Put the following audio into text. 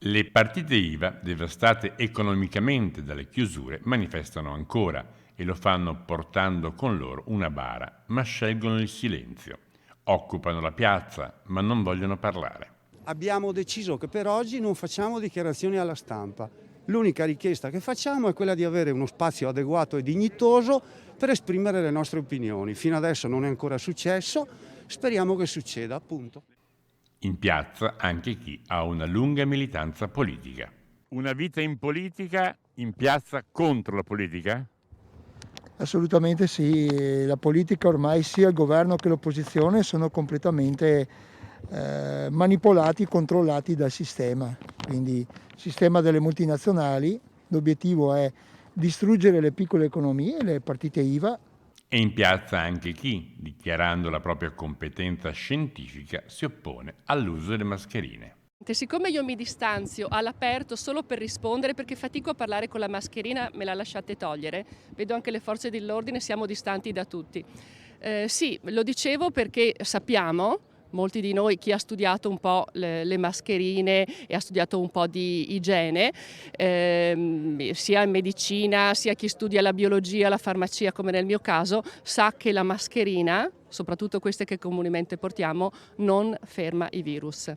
Le partite IVA, devastate economicamente dalle chiusure, manifestano ancora e lo fanno portando con loro una bara, ma scelgono il silenzio. Occupano la piazza, ma non vogliono parlare. Abbiamo deciso che per oggi non facciamo dichiarazioni alla stampa. L'unica richiesta che facciamo è quella di avere uno spazio adeguato e dignitoso per esprimere le nostre opinioni. Fino adesso non è ancora successo, speriamo che succeda, appunto. In piazza anche chi ha una lunga militanza politica. Una vita in politica, in piazza contro la politica? Assolutamente sì, la politica ormai sia il governo che l'opposizione sono completamente manipolati, controllati dal sistema, quindi il sistema delle multinazionali, l'obiettivo è distruggere le piccole economie, le partite IVA. E in piazza anche chi, dichiarando la propria competenza scientifica, si oppone all'uso delle mascherine. Siccome io mi distanzio all'aperto solo per rispondere, perché fatico a parlare con la mascherina, me la lasciate togliere. Vedo anche le forze dell'ordine, siamo distanti da tutti. Sì, lo dicevo perché sappiamo, molti di noi, chi ha studiato un po' le mascherine e ha studiato un po' di igiene, sia in medicina, sia chi studia la biologia, la farmacia, come nel mio caso, sa che la mascherina, soprattutto queste che comunemente portiamo, non ferma i virus.